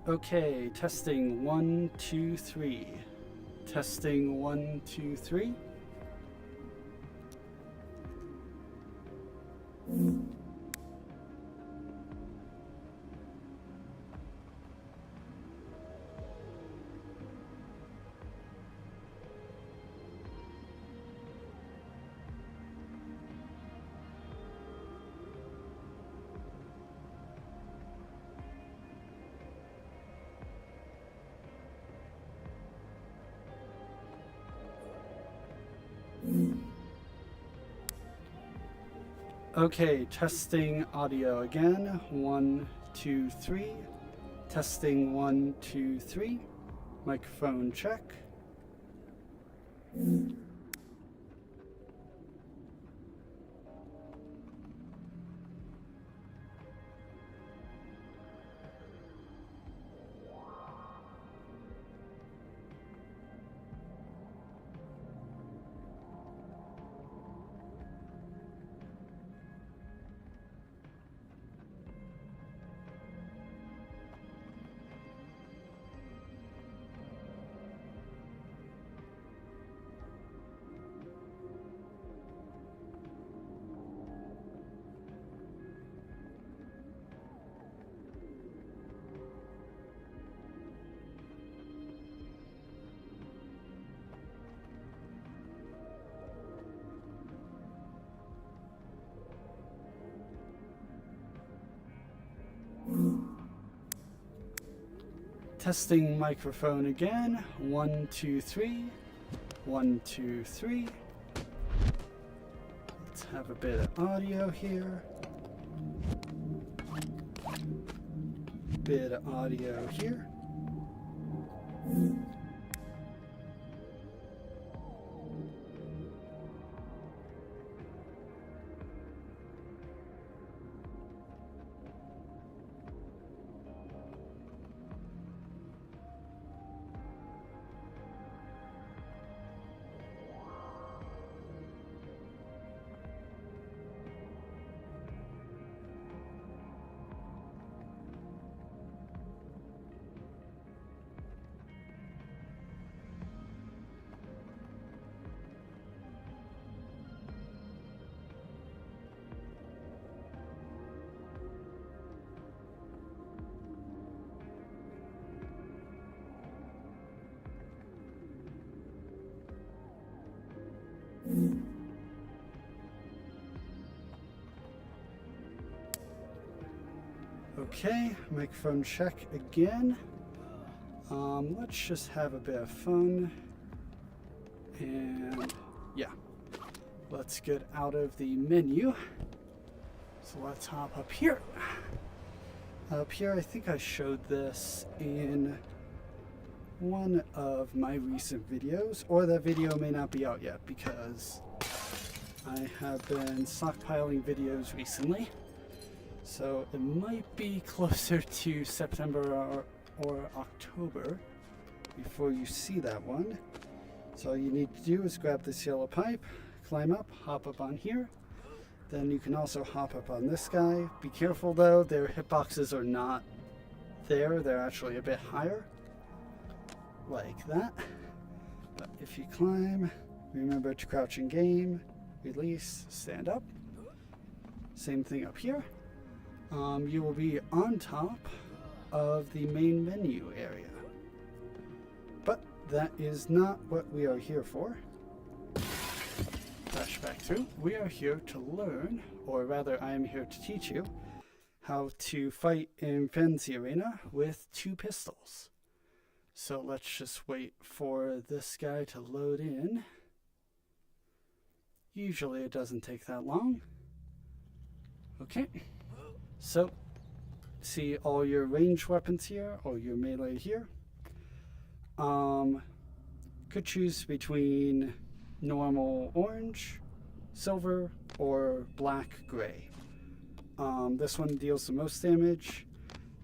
Okay, testing 1, 2, 3. Testing 1, 2, 3. Okay, testing audio again. 1, 2, 3. Testing 1, 2, 3. Microphone check. Testing microphone again. 1, 2, 3. 1, 2, 3. Let's have a bit of audio here. Bit of audio here. Okay, microphone check again. Let's just have a bit of fun. And yeah, let's get out of the menu. So let's hop up here. Up here, I think I showed this in one of my recent videos, or that video may not be out yet because I have been stockpiling videos recently. So it might be closer to September or October before you see that one. So all you need to do is grab this yellow pipe, climb up, hop up on here. Then you can also hop up on this guy. Be careful though, their hitboxes are not there. They're actually a bit higher, like that. But if you climb, remember to crouch in game, release, stand up. Same thing up here. You will be on top of the main menu area. But that is not what we are here for. Flash back through. We are here to learn, or rather I am here to teach you, how to fight in Frenzy Arena with 2 pistols. So let's just wait for this guy to load in. Usually it doesn't take that long. Okay. So, see all your ranged weapons here, or your melee here. Could choose between normal orange, silver, or black gray. This one deals the most damage.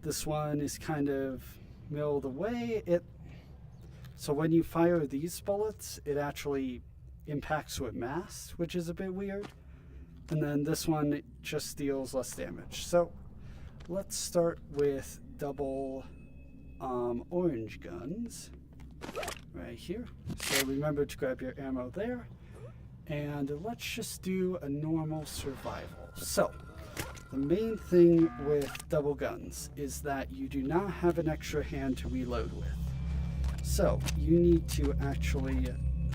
This one is kind of middle of the way. So when you fire these bullets, it actually impacts with mass, which is a bit weird. And then this one just deals less damage. So let's start with double orange guns right here. So remember to grab your ammo there. And let's just do a normal survival. So, the main thing with double guns is that you do not have an extra hand to reload with. So, you need to actually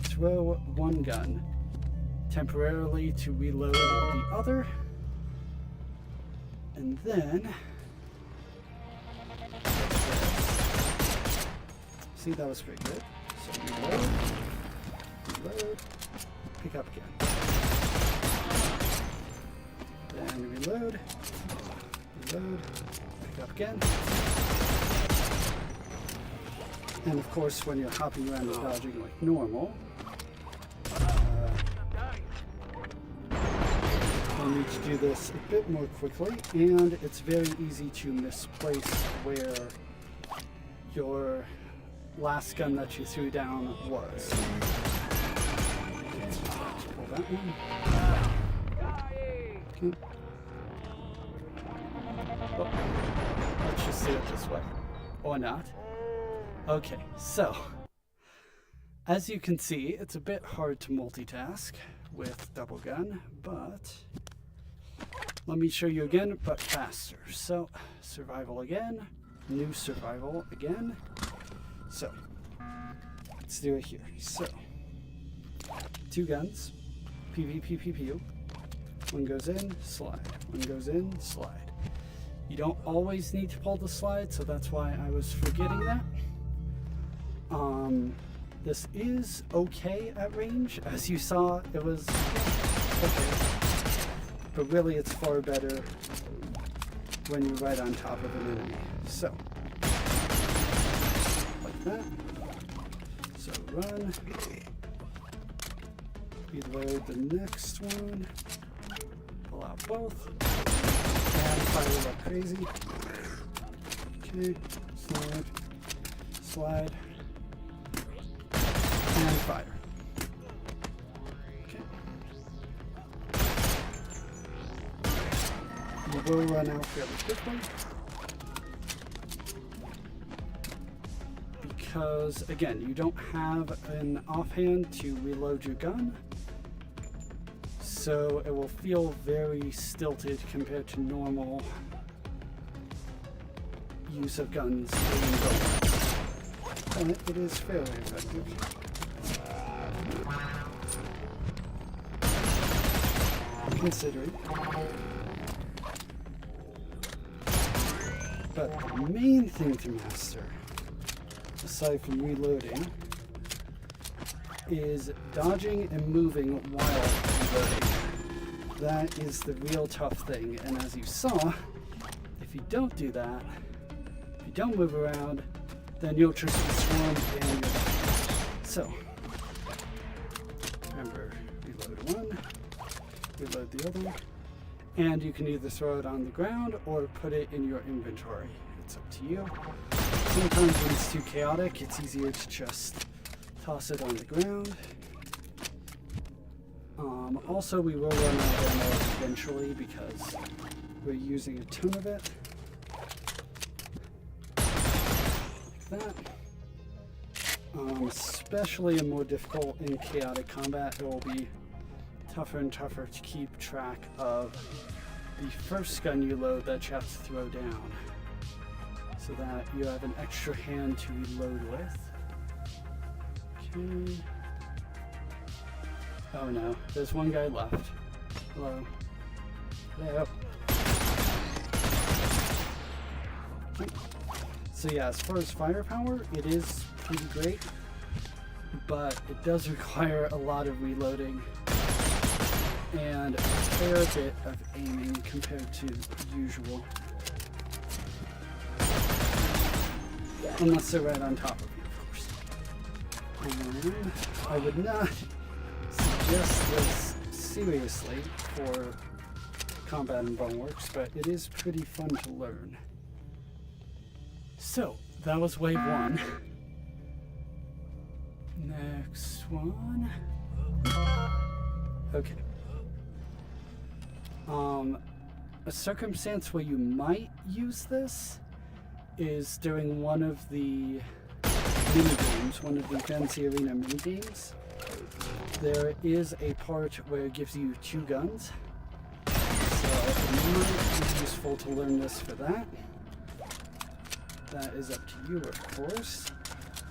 throw one gun temporarily to reload the other. And then... See, that was pretty good. So, reload, pick up again. Then reload, pick up again. And of course, when you're hopping around and dodging like normal, you'll need to do this a bit more quickly, and it's very easy to misplace where your last gun that you threw down was. Okay, let's pull that one. Okay. Oh, let's just do it this way. Or not. Okay, so, as you can see, it's a bit hard to multitask with double gun, but let me show you again, but faster. So, survival again, new survival again. So, let's do it here. So, two guns, PvP. One goes in, slide. One goes in, slide. You don't always need to pull the slide, so that's why I was forgetting that. This is okay at range. As you saw, it was okay. But really, it's far better when you're right on top of an enemy. So, like that. So run. Reload the next one. Pull out both. And fire like crazy. Okay. Slide. And fire. Okay. You will run out fairly quickly. Because, again, you don't have an offhand to reload your gun. So it will feel very stilted compared to normal use of guns in Boneworks. But it is fairly effective. Considering. But the main thing to master, aside from reloading, is dodging and moving while reloading. That is the real tough thing, and as you saw, if you don't do that, if you don't move around, then you'll just be swarmed and you're done. So, remember, reload one, reload the other, and you can either throw it on the ground or put it in your inventory. It's up to you. Sometimes when it's too chaotic, it's easier to just toss it on the ground. Also, we will run out of ammo eventually because we're using a ton of it. Like that. Especially in more difficult and chaotic combat, it will be tougher and tougher to keep track of the first gun you load that you have to throw down, so that you have an extra hand to reload with. Okay. Oh no, there's one guy left. Hello. Hello. Okay. So yeah, as far as firepower, it is pretty great, but it does require a lot of reloading and a fair bit of aiming compared to usual. Unless they're right on top of you, of course. And I would not suggest this seriously for combat in Boneworks, but it is pretty fun to learn. So, that was wave one. Next one. Okay. A circumstance where you might use this is during one of the mini games, one of the Fantasy Arena mini games, there is a part where it gives you 2 guns. So it might be useful to learn this for that. That is up to you, of course,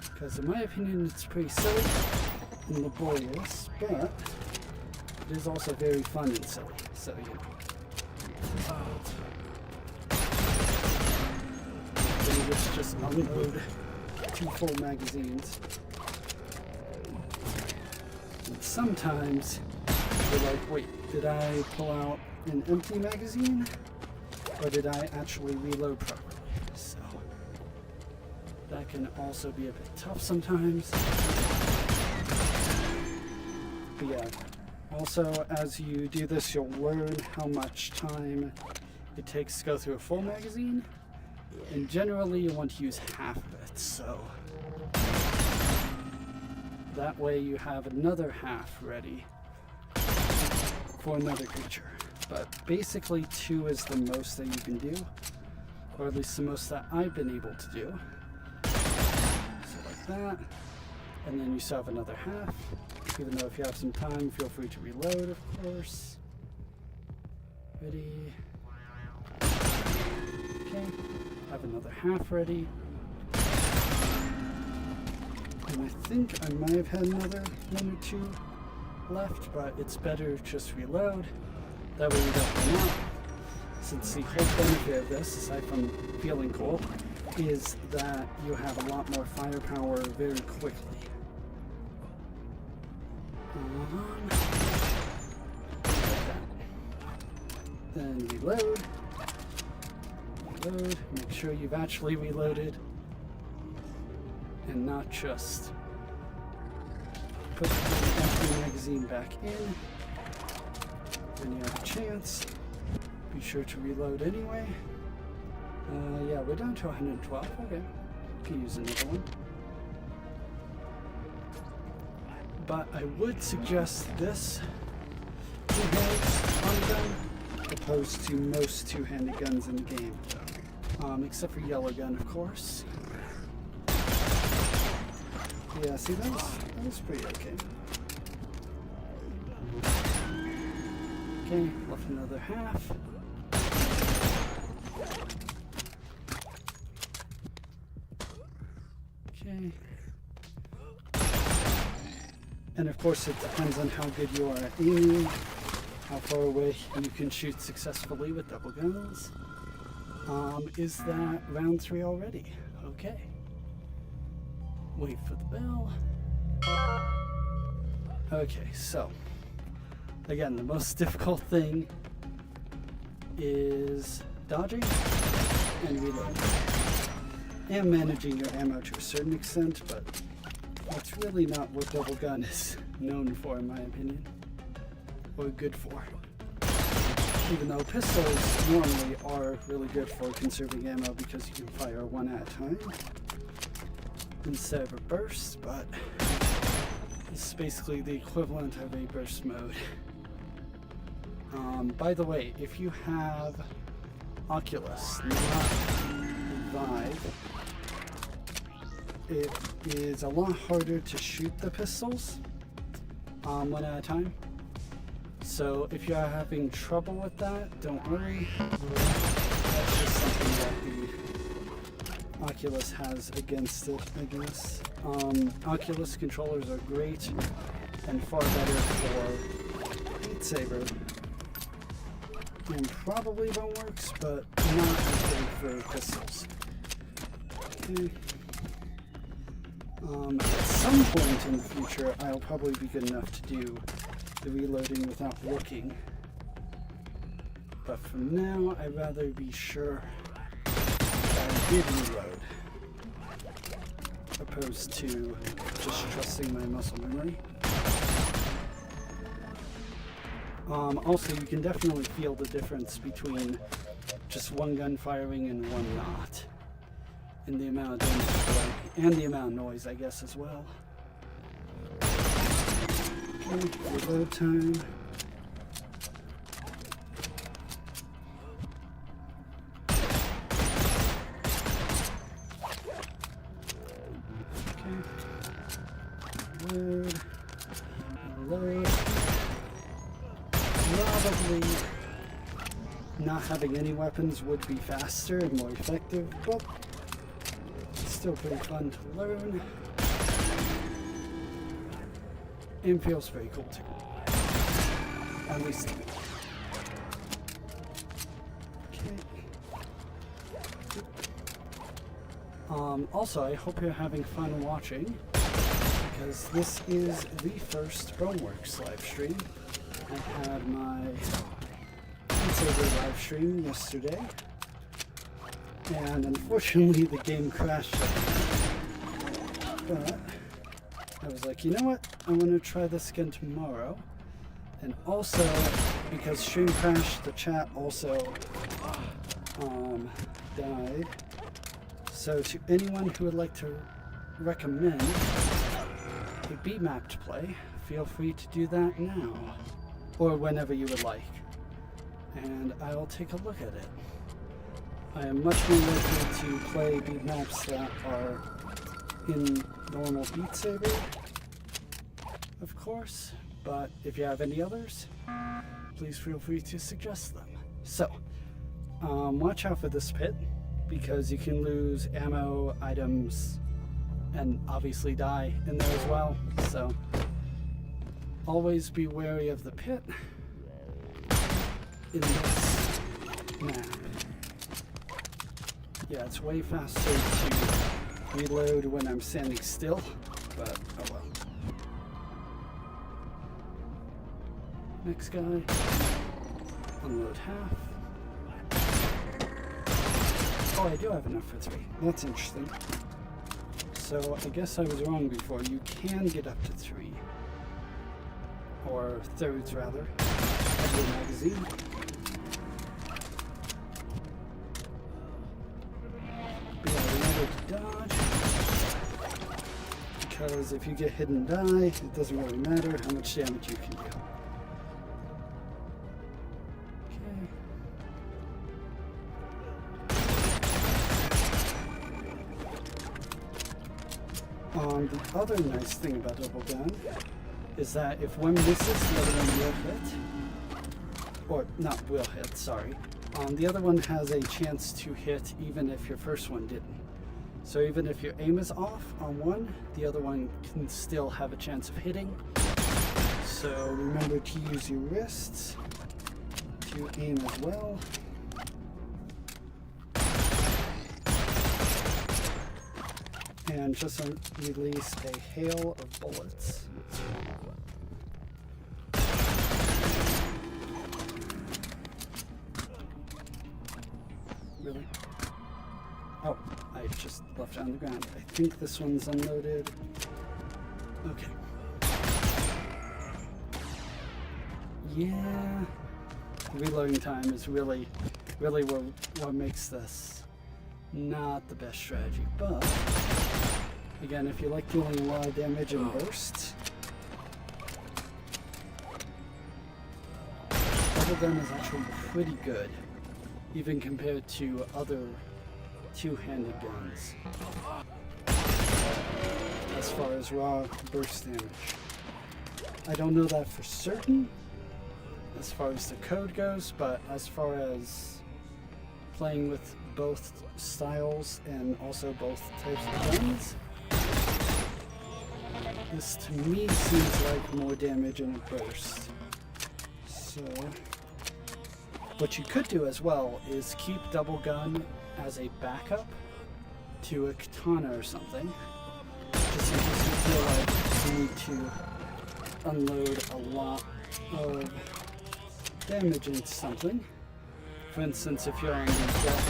because in my opinion it's pretty silly and laborious, but it is also very fun and silly. So yeah. Then you just unload 2 full magazines. And sometimes you're like, wait, did I pull out an empty magazine? Or did I actually reload properly? So that can also be a bit tough sometimes. But yeah, also as you do this, you'll learn how much time it takes to go through a full magazine. And generally you want to use half of it, so that way you have another half ready for another creature. But basically 2 is the most that you can do, or at least the most that I've been able to do. So like that, and then you still have another half, even though if you have some time, feel free to reload, of course. Ready. Okay, have another half ready. And I think I might have had another 1 or 2 left, but it's better just reload. That way you don't run out. Since the whole benefit of this, aside from feeling cool, is that you have a lot more firepower very quickly. Like that. Then reload. Reload. Make sure you've actually reloaded. And not just put the empty magazine back in. When you have a chance, be sure to reload anyway. Yeah, we're down to 112. Okay, can use another one. But I would suggest this 2-handed on gun opposed to most 2-handed guns in the game. Except for yellow gun, of course. Yeah, see, that was pretty okay. Okay, left another half. Okay. And of course it depends on how good you are at aiming, how far away you can shoot successfully with double guns. Is that round 3 already? Okay. Wait for the bell. Okay, so again, the most difficult thing is dodging and reloading. And managing your ammo to a certain extent, but that's really not what double gun is known for, in my opinion, or good for. Even though pistols normally are really good for conserving ammo because you can fire 1 at a time instead of a burst, but it's basically the equivalent of a burst mode. By the way, if you have Oculus, not Vive, it is a lot harder to shoot the pistols 1 at a time. So if you're having trouble with that, don't worry. That's just something that the Oculus has against it, I guess. Oculus controllers are great and far better for Beat Saber and probably Boneworks, but not as good for pistols. Okay. At some point in the future, I'll probably be good enough to do the reloading without looking. But for now, I'd rather be sure that I did reload, opposed to just trusting my muscle memory. Also, you can definitely feel the difference between just one gun firing and one not, and the amount of damage and the amount of noise, I guess, as well. Okay, reload time. Load. Load. Probably not having any weapons would be faster and more effective, but it's still pretty fun to learn. And feels very cool too. At least. Okay. Also, I hope you're having fun watching, because this is the first Boneworks live stream. I had my live stream yesterday, and unfortunately the game crashed. But I was like, you know what? I'm going to try this again tomorrow. And also, because stream crashed, the chat also died. So to anyone who would like to recommend a B-map to play, feel free to do that now. Or whenever you would like. And I'll take a look at it. I am much more likely to play beat maps that are in normal Beat Saber, of course, but if you have any others, please feel free to suggest them. So, watch out for this pit, because you can lose ammo, items, and obviously die in there as well, so always be wary of the pit in this map. Yeah, it's way faster to reload when I'm standing still, but oh well. Next guy. Unload half. Oh, I do have enough for 3. That's interesting. So I guess I was wrong before. You can get up to 3. Or thirds, rather, of your magazine. Be able to dodge. Because if you get hit and die, it doesn't really matter how much damage you can do. The other nice thing about double gun is that if one misses, the other one will hit. Or, not will hit, sorry. The other one has a chance to hit even if your first one didn't. So even if your aim is off on one, the other one can still have a chance of hitting. So remember to use your wrists to aim as well. And just release a hail of bullets. Really? Oh, I just left it on the ground. I think this one's unloaded. Okay. Yeah. Reloading time is really what makes this not the best strategy, but again, if you like dealing a lot of damage in bursts, double gun is actually pretty good, even compared to other two-handed guns, as far as raw burst damage. I don't know that for certain, as far as the code goes, but as far as playing with both styles and also both types of guns, this to me seems like more damage in a burst. So what you could do as well is keep double gun as a backup to a katana or something, just in case you feel like you need to unload a lot of damage into something. For instance, if you're on your deck,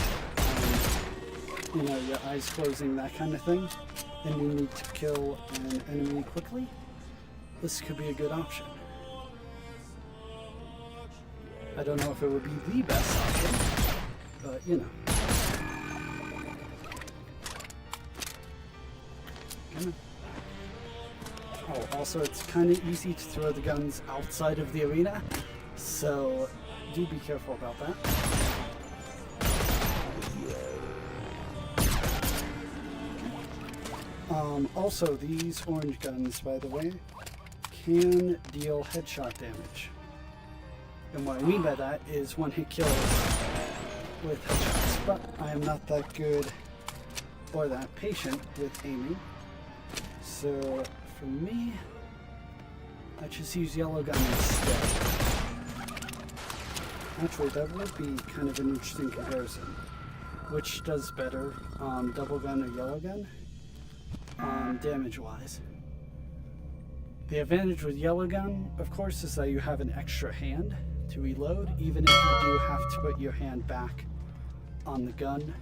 you know, your eyes closing, that kind of thing, and you need to kill an enemy quickly, this could be a good option. I don't know if it would be the best option, but you know. Oh, also it's kind of easy to throw the guns outside of the arena, so do be careful about that. Also, these orange guns, by the way, can deal headshot damage. And what I mean by that is one-hit kills with headshots. But I am not that good or that patient with aiming. So for me, I just use yellow gun instead. Actually, that would be kind of an interesting comparison. Which does better, double gun or yellow gun, damage-wise? The advantage with yellow gun, of course, is that you have an extra hand to reload, even if you do have to put your hand back on the gun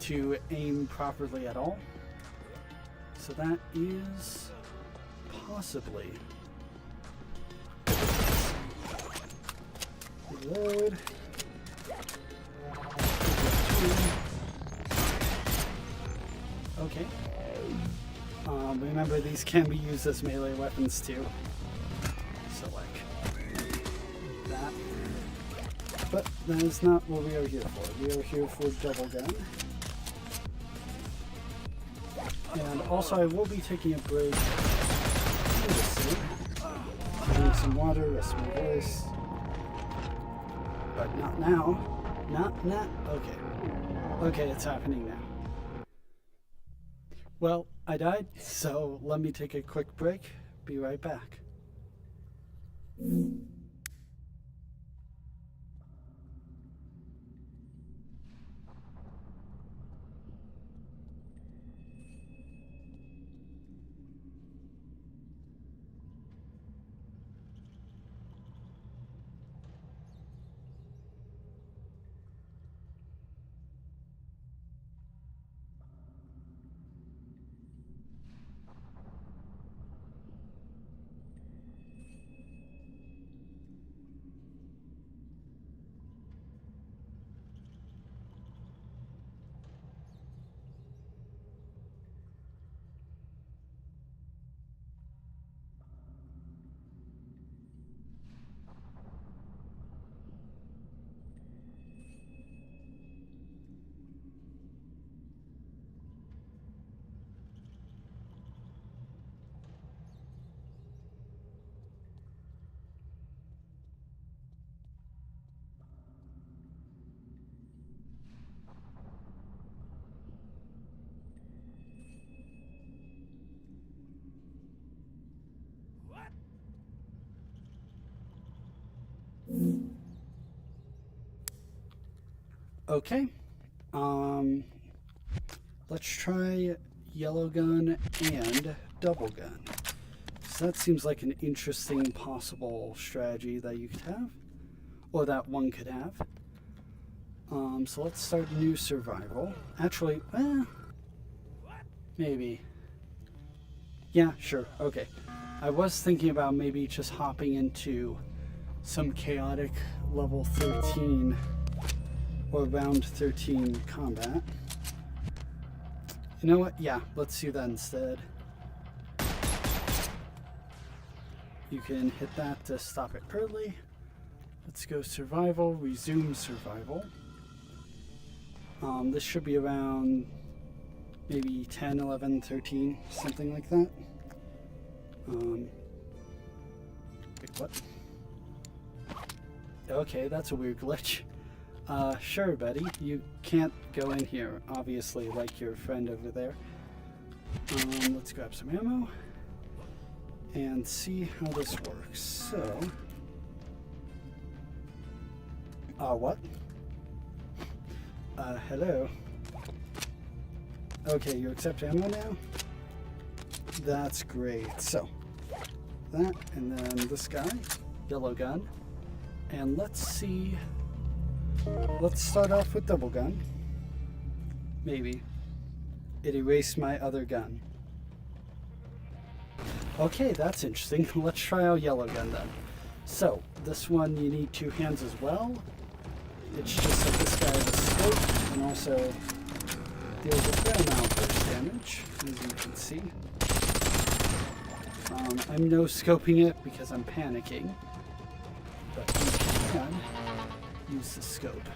to aim properly at all. So that is possibly reload. Okay. Remember, these can be used as melee weapons too. So like that. But that is not what we are here for. We are here for double gun. And also, I will be taking a break. Drink some water, rest my voice. But not now. Not. Okay. Okay, it's happening now. Well, I died, so let me take a quick break. Be right back. Okay. Let's try yellow gun and double gun. So that seems like an interesting possible strategy that you could have, or that one could have. So let's start new survival. Actually, maybe. Yeah, sure, okay. I was thinking about maybe just hopping into some chaotic level 13 or round 13 combat. You know what? Yeah, let's do that instead. You can hit that to stop it early. Let's go survival, resume survival. This should be around maybe 10, 11, 13, something like that. Wait, what? Okay, that's a weird glitch. Sure, buddy. You can't go in here, obviously, like your friend over there. Let's grab some ammo and see how this works. So, what? Hello. Okay, you accept ammo now? That's great. So, that, and then this guy, yellow gun. And let's see. Let's start off with double gun. Maybe. It erased my other gun. Okay, that's interesting. Let's try out yellow gun then. So, this one you need two hands as well. It's just that this guy has a scope and also deals a fair amount of burst damage, as you can see. I'm no scoping it because I'm panicking, but you can use the scope.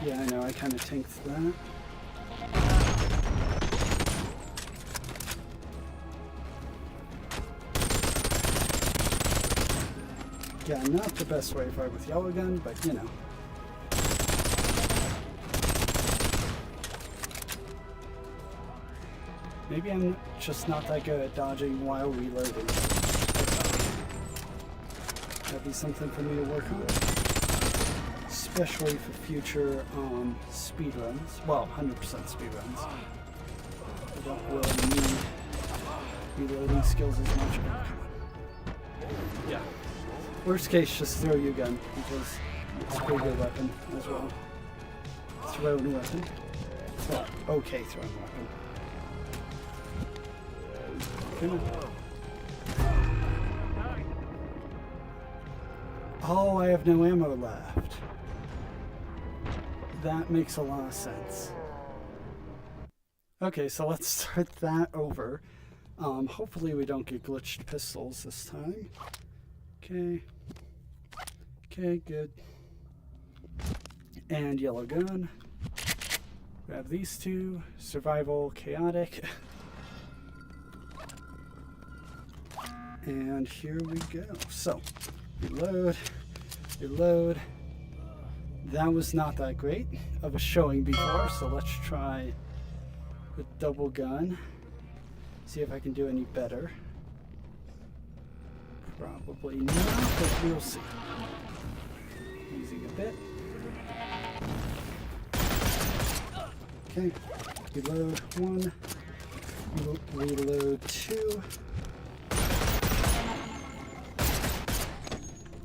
Yeah, I know, I kind of tanked that. Yeah, not the best way to fight with yellow gun, but you know. Maybe I'm just not that good at dodging while reloading. That'd be something for me to work on. Especially for future speed runs. Well, 100% speed runs. I don't really need reloading skills as much. Yeah. Worst case, just throw your gun, because it's a pretty good weapon as well. Thrown weapon. Well, okay thrown weapon. Oh, I have no ammo left. That makes a lot of sense. Okay, so let's start that over. Hopefully we don't get glitched pistols this time. Okay. Okay, good. And yellow gun. Grab these two. Survival, chaotic. And here we go. So, reload, reload. That was not that great of a showing before, so let's try with double gun. See if I can do any better. Probably not, but we'll see. Using a bit. Okay, reload 1, reload 2.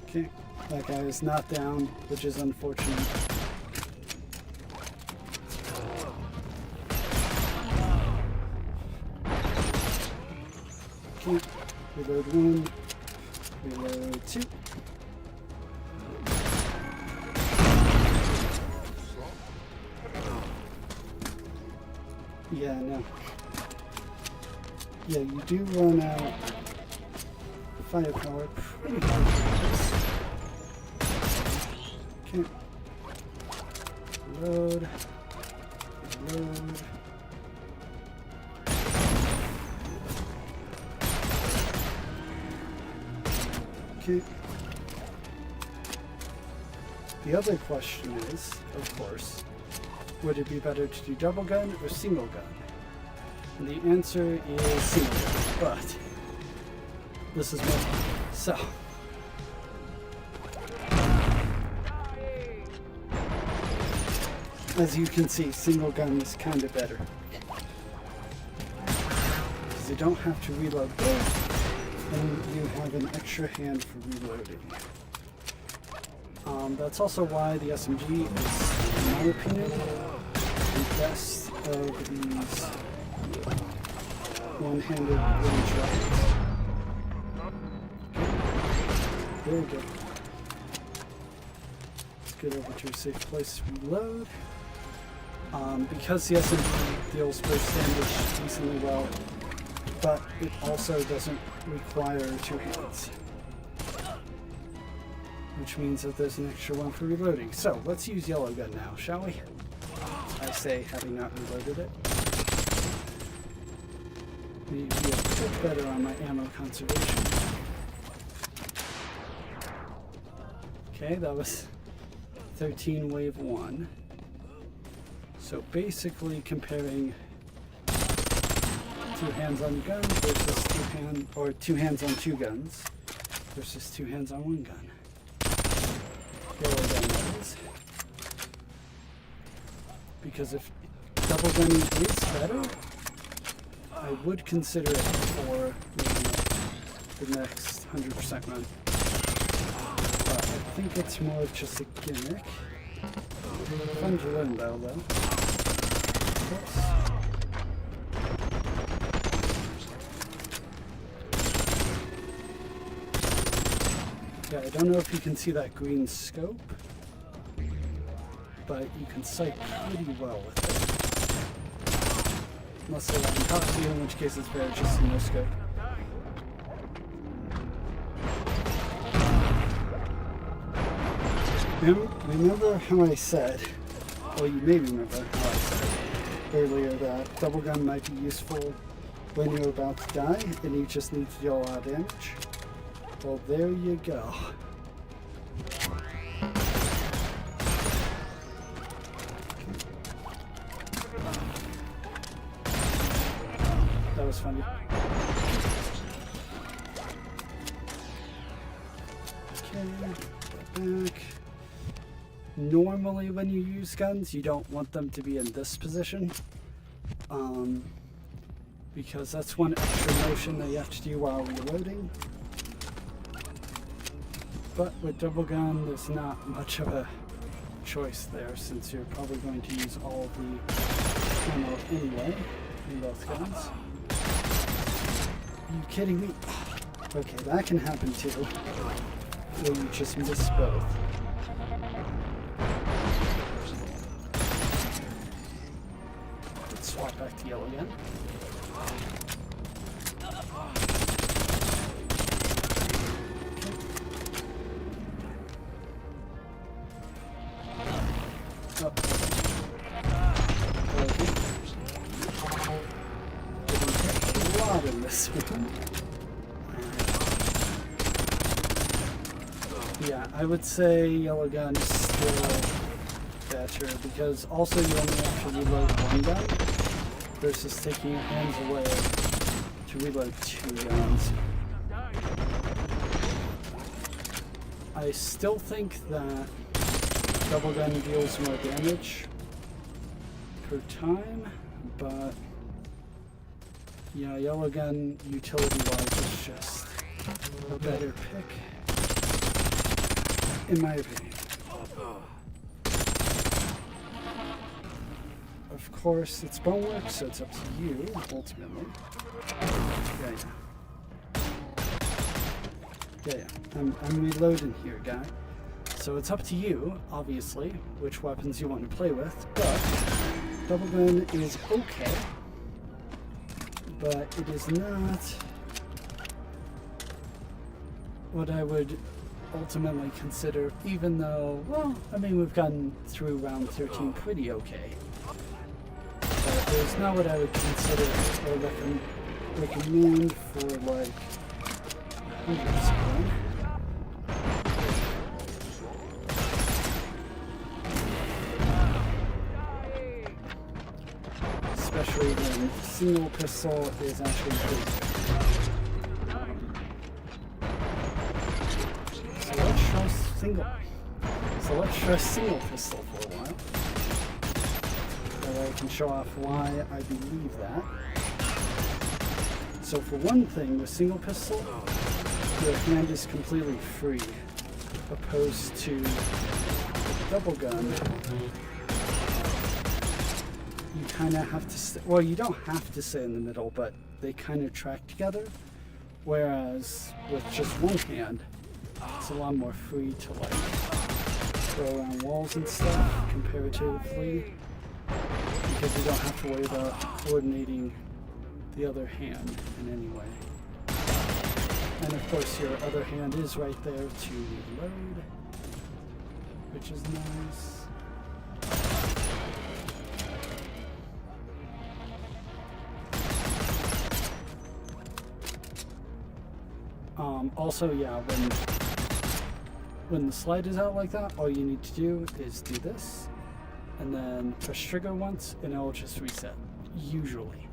Okay, that guy is not down, which is unfortunate. Okay, reload 1, reload 2. Yeah, no. Yeah, you do run out firepower pretty quickly. Okay. Load. Load. Okay. The other question is, of course, would it be better to do double gun or single gun? And the answer is single gun, but this is more. So. As you can see, single gun is kind of better. Because you don't have to reload both, and you have an extra hand for reloading. That's also why the SMG is, in my opinion, the best of these one-handed range weapons. Very good. Let's get over to a safe place to reload. Because the SMG deals burst damage decently well, but it also doesn't require two hands. Which means that there's an extra one for reloading. So, let's use yellow gun now, shall we? I say, having not reloaded it. Need to be a bit better on my ammo conservation. Okay, that was 13 wave 1. So basically comparing two hands on gun versus two hands on two guns versus two hands on one gun. Yellow gun that is. Because if double gunning is better, I would consider it for the next 100% run. But I think it's more just a gimmick. Fun to learn though. Oops. Yeah, I don't know if you can see that green scope, but you can sight pretty well with it. Unless they're on top of you, in which case it's better just to no scope. Remember how I said well, you may remember how I said earlier that double gun might be useful when you're about to die and you just need to deal a lot of damage. Well, there you go. That was funny. Okay, back. Normally when you use guns, you don't want them to be in this position. Because that's one extra motion that you have to do while reloading. But with double gun, there's not much of a choice there, since you're probably going to use all the ammo anyway in both guns. Are you kidding me? Okay, that can happen too, where you just miss both. Let's swap back to yellow again. In this one. Yeah, I would say yellow gun is still better because also you only have to reload one gun versus taking your hands away to reload two guns. I still think that double gun deals more damage per time, but yeah, yellow gun utility-wise is just a better pick, in my opinion. Of course, it's Boneworks, so it's up to you, ultimately. Yeah. I'm reloading here, guy. So it's up to you, obviously, which weapons you want to play with, but double gun is okay. But it is not what I would ultimately consider, even though, well, I mean, we've gotten through round 13 pretty okay. But it's not what I would consider or recommend for, like, hundreds of them. Especially when single pistol is actually good. So let's try single pistol for a while. That way I can show off why I believe that. So for one thing, with single pistol, your hand is completely free, opposed to double gun. You kind of have to well, you don't have to stay in the middle, but they kind of track together. Whereas with just one hand, it's a lot more free to like go around walls and stuff comparatively, because you don't have to worry about coordinating the other hand in any way. And of course, your other hand is right there to reload, which is nice. Also, yeah, when the slide is out like that, all you need to do is do this, and then press trigger once, and it'll just reset, usually.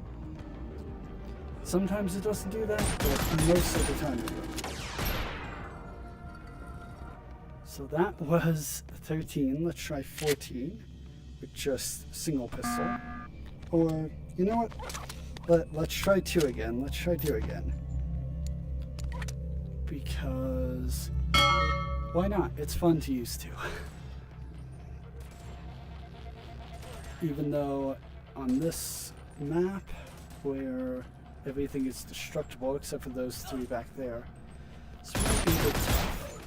Sometimes it doesn't do that, but most of the time it will. So that was 13, let's try 14, with just single pistol. Or, you know what, let's try 2 again, because why not? It's fun to use 2. Even though on this map where everything is destructible except for those 3 back there, it's might be a bit tough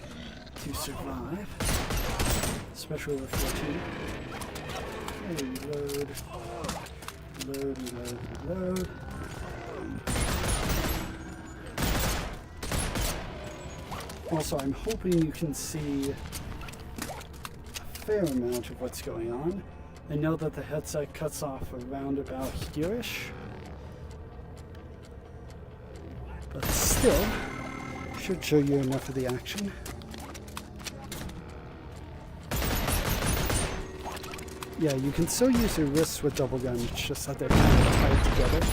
to survive, especially with 14. Okay, load. Also, I'm hoping you can see a fair amount of what's going on. I know that the headset cuts off around about here-ish, but still, should show you enough of the action. Yeah, you can still use your wrists with double gun, it's just that they're kind of tied together.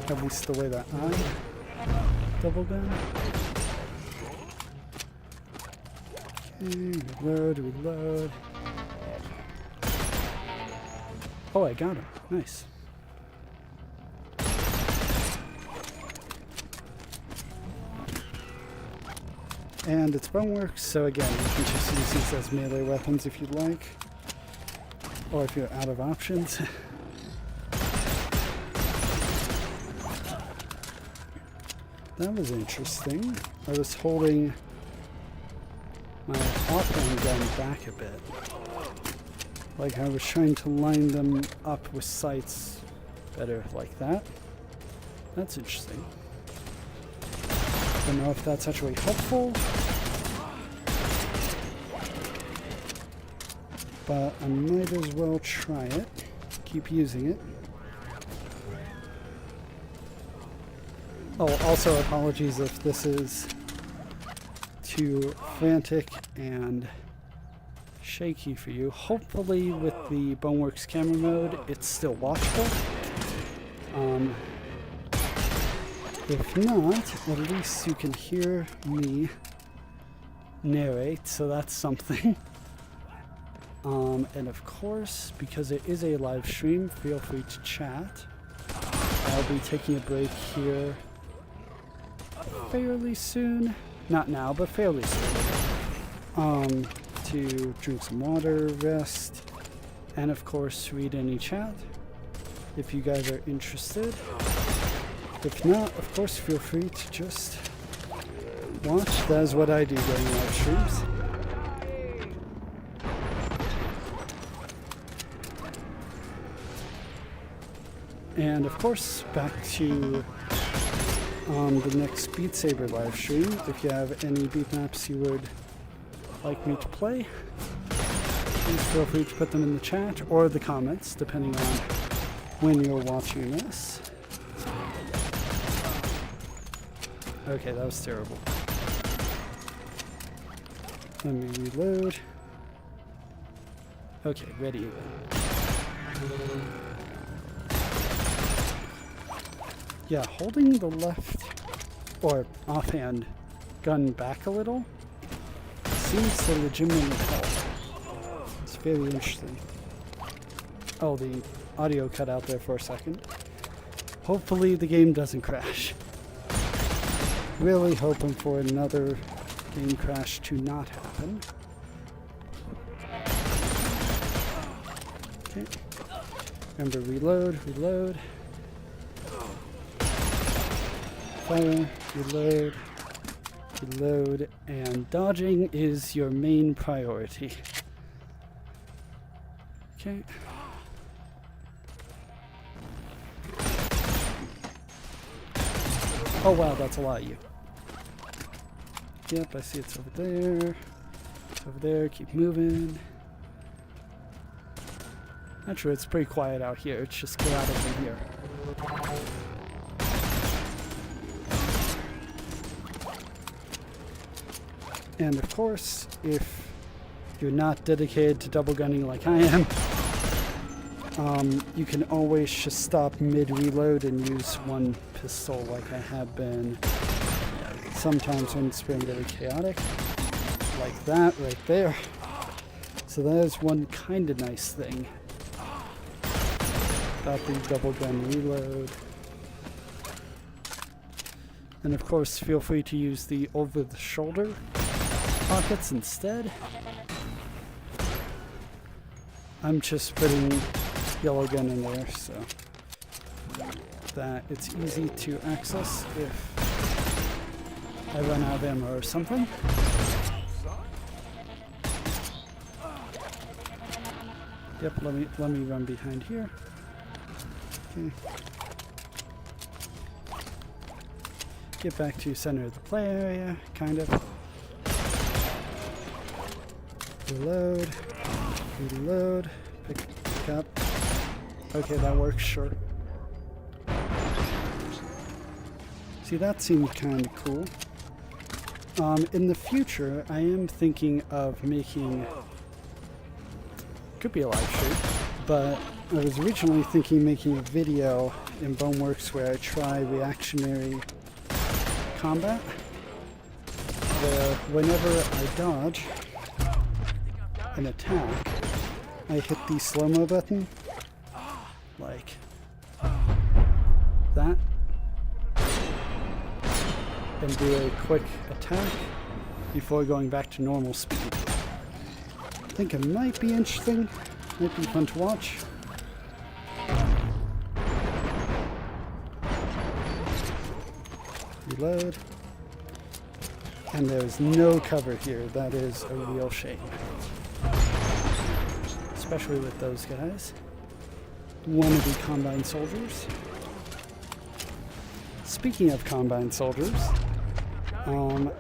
At least the way that I double gun. Okay, reload, reload. Oh, I got him. Nice. And it's Boneworks, so again, you can just use these as melee weapons if you'd like. Or if you're out of options. That was interesting. I was holding my offhand gun back a bit. Like I was trying to line them up with sights better like that. That's interesting. Don't know if that's actually helpful. But I might as well try it. Keep using it. Oh, also apologies if this is too frantic and shaky for you. Hopefully with the Boneworks camera mode, it's still watchable. If not, at least you can hear me narrate, so that's something. And of course, because it is a live stream, feel free to chat. I'll be taking a break here fairly soon. Not now, but fairly soon. To drink some water, rest, and of course read any chat if you guys are interested. If not, of course, feel free to just watch. That is what I do during live streams. And of course, back to the next Beat Saber live stream. If you have any beat maps you would like me to play, please feel free to put them in the chat or the comments, depending on when you're watching this. Okay, that was terrible. Let me reload. Okay, ready again. Yeah, holding the left or offhand gun back a little seems to legitimately help. It's very interesting. Oh, the audio cut out there for a second. Hopefully the game doesn't crash. Really hoping for another game crash to not happen. Okay. Remember, reload, reload. Fire, reload, reload, and dodging is your main priority. Okay. Oh wow, that's a lot of you. Yep, I see it's over there. It's over there, keep moving. Not sure, it's pretty quiet out here. It's just get out of from here. And of course, if you're not dedicated to double gunning like I am, you can always just stop mid-reload and use one pistol like I have been sometimes when it's been really chaotic. Like that right there. So that is one kind of nice thing about the double gun reload. And of course, feel free to use the over-the-shoulder pockets instead. I'm just putting yellow gun in there so that it's easy to access if I run out of ammo or something. Yep, let me run behind here. Okay. Get back to center of the play area, kind of. Reload, reload, pick Okay, that works, sure. See, that seemed kind of cool. In the future, I am thinking of making... Could be a live stream, but I was originally thinking making a video in Boneworks where I try reactionary combat, where whenever I dodge an attack, I hit the slow-mo button, like that, and do a quick attack before going back to normal speed. I think it might be interesting, might be fun to watch. Reload. And there's no cover here. That is a real shame. Especially with those guys. Wannabe Combine soldiers. Speaking of Combine soldiers,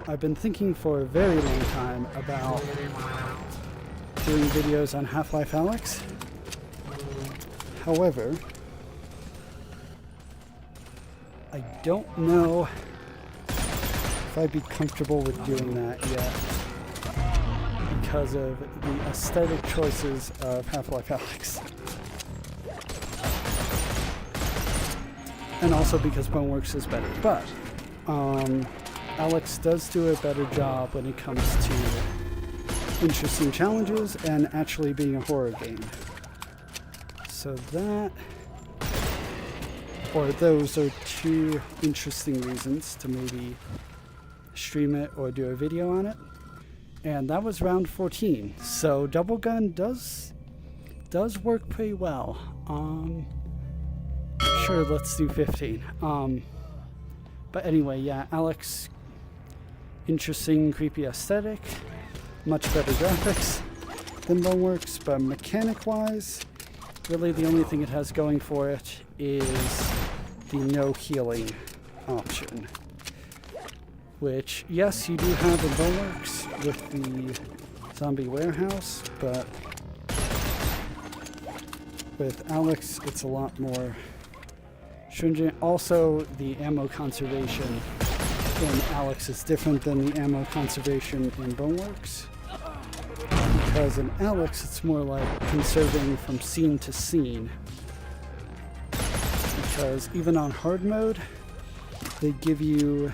I've been thinking for a very long time about doing videos on Half-Life Alyx. However, I don't know if I'd be comfortable with doing that yet because of the aesthetic choices of Half-Life Alyx. And also because Boneworks is better. But Alyx does do a better job when it comes to interesting challenges and actually being a horror game. So that, or those are two interesting reasons to maybe stream it or do a video on it. And that was round 14. So double gun does work pretty well. Sure, let's do 15. But anyway, yeah, Alyx, interesting, creepy aesthetic, much better graphics than Boneworks, but mechanic-wise, really the only thing it has going for it is the no healing option. Which, yes, you do have in Boneworks with the zombie warehouse, but with Alyx, it's a lot more stringent. Also, the ammo conservation in Alyx is different than the ammo conservation in Boneworks. Because in Alyx, it's more like conserving from scene to scene. Because even on hard mode, they give you,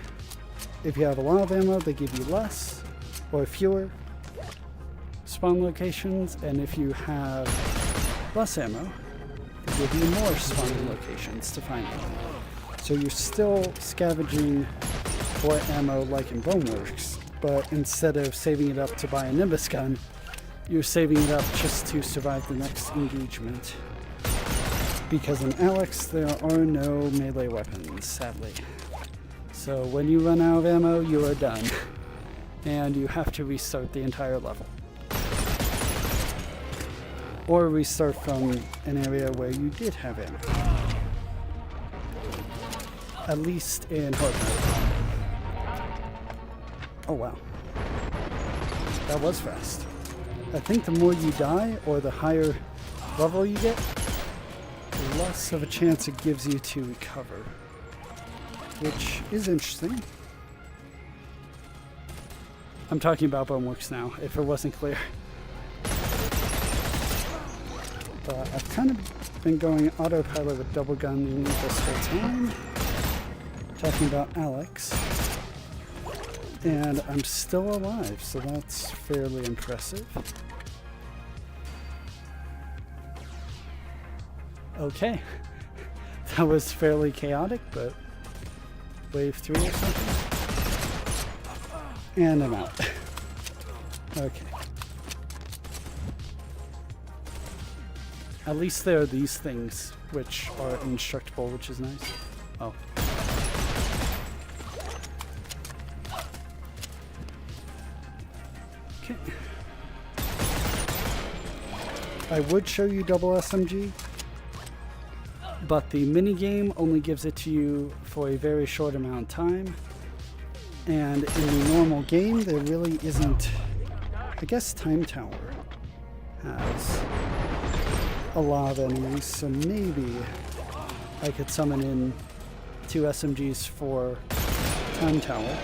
if you have a lot of ammo, they give you less or fewer spawn locations, and if you have less ammo, they give you more spawning locations to find them. So you're still scavenging for ammo like in Boneworks, but instead of saving it up to buy a Nimbus gun, you're saving it up just to survive the next engagement. Because in Alyx, there are no melee weapons, sadly. So when you run out of ammo, you are done. And you have to restart the entire level. Or restart from an area where you did have ammo. At least in hard mode. Oh wow. That was fast. I think the more you die, or the higher level you get, the less of a chance it gives you to recover. Which is interesting. I'm talking about Boneworks now, if it wasn't clear. I've kind of been going autopilot with double gunning this whole time. Talking about Alyx. And I'm still alive, so that's fairly impressive. Okay. That was fairly chaotic, but wave 3 or something. And I'm out. Okay. At least there are these things, which are indestructible, which is nice. Oh. Okay. I would show you double SMG, but the minigame only gives it to you for a very short amount of time. And in the normal game, there really isn't... I guess Time Tower has a lot of enemies, so maybe I could summon in 2 SMGs for Time Tower.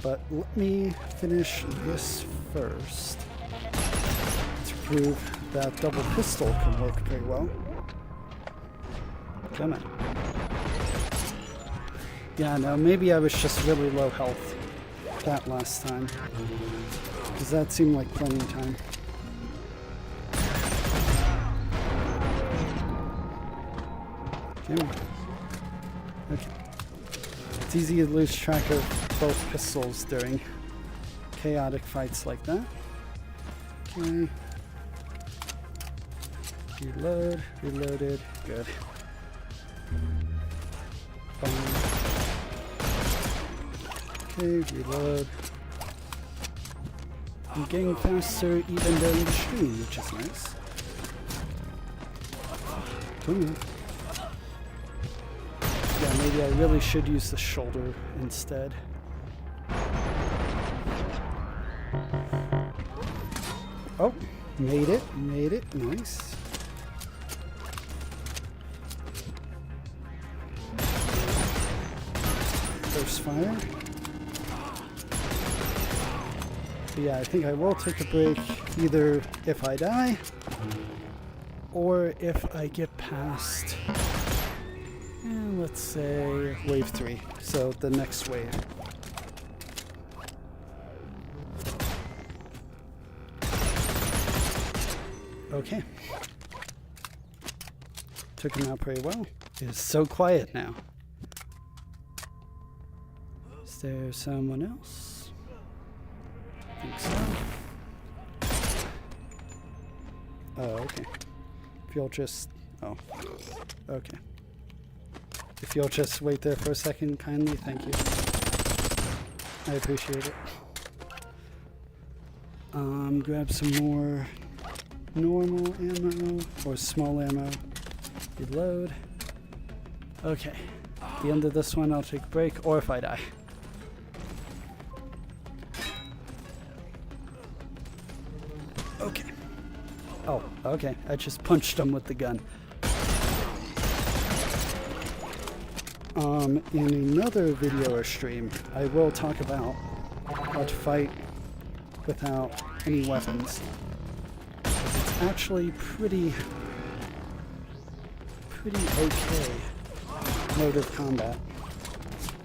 But let me finish this first to prove that double pistol can work very well. Come on. Yeah, no, maybe I was just really low health that last time, because that seemed like plenty of time. Come on. Okay. It's easy to lose track of both pistols during chaotic fights like that. Okay. Reload, reloaded, good. Fine. Okay, reload. I'm getting faster even during the stream, which is nice. Come on. Yeah, maybe I really should use the shoulder instead. Oh, made it, nice. First fire. But yeah, I think I will take a break either if I die or if I get past, let's say, wave 3, so the next wave. Okay. Took him out pretty well. It is so quiet now. Is there someone else? I think so. Oh, okay. If you'll just... Oh. Okay. If you'll just wait there for a second, kindly, thank you. I appreciate it. Grab some more normal ammo, or small ammo. Reload. Okay. At the end of this one, I'll take a break, or if I die. Okay. Oh, okay. I just punched him with the gun. In another video or stream, I will talk about how to fight without any weapons. It's actually pretty okay mode of combat,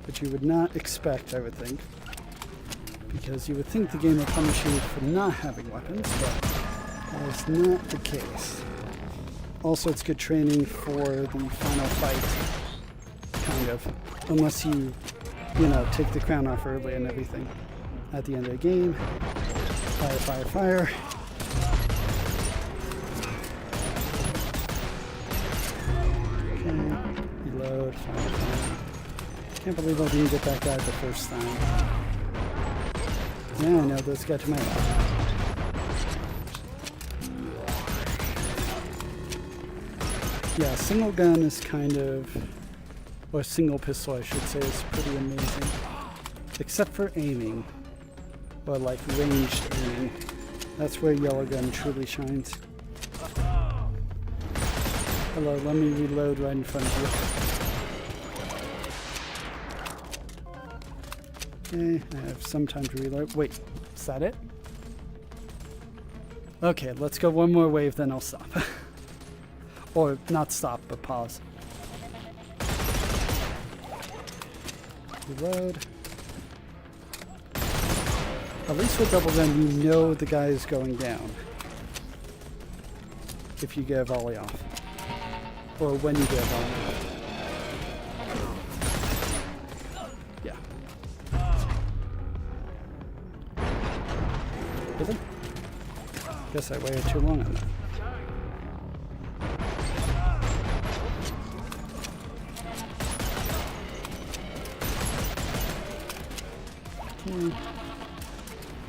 but you would not expect, I would think, because you would think the game would punish you for not having weapons, but that is not the case. Also, it's good training for the final fight. Kind of, unless you know, take the crown off early and everything. At the end of the game, fire, fire, fire. Okay, reload, fire, fire. Can't believe I didn't get that guy the first time. Yeah, I know, those got to my left. Yeah, single gun is kind of... or single pistol, I should say, is pretty amazing. Except for aiming. Or like ranged aiming. That's where yellow gun truly shines. Hello, let me reload right in front of you. Okay, I have some time to reload. Wait, is that it? Okay, let's go one more wave, then I'll stop. Or not stop, but pause. Reload. At least with double gun, you know the guy is going down. If you get a volley off. Or when you get a volley off. Yeah. Really? Guess I waited too long on that.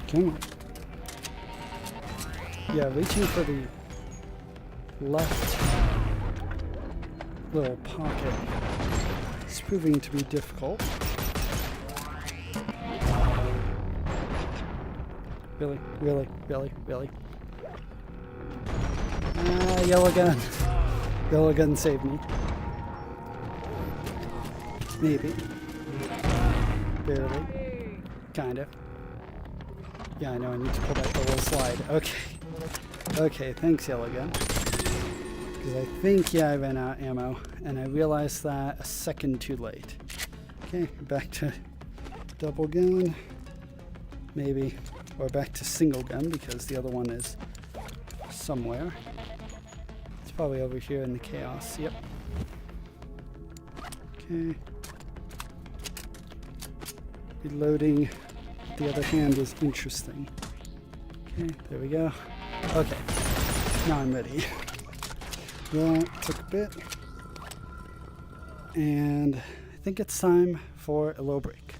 Come on. Yeah, reaching for the left little pocket is proving to be difficult. Really? Yellow gun. Yellow gun saved me. Maybe. Barely. Kind of. Yeah, I know, I need to pull back the little slide. Okay. Okay, thanks, yellow gun. Because I think, yeah, I ran out of ammo, and I realized that a second too late. Okay, back to double gun. Maybe. Or back to single gun, because the other one is somewhere. It's probably over here in the chaos. Yep. Okay. Reloading with the other hand is interesting. Okay, there we go. Okay, now I'm ready. That took a bit. And I think it's time for a little break.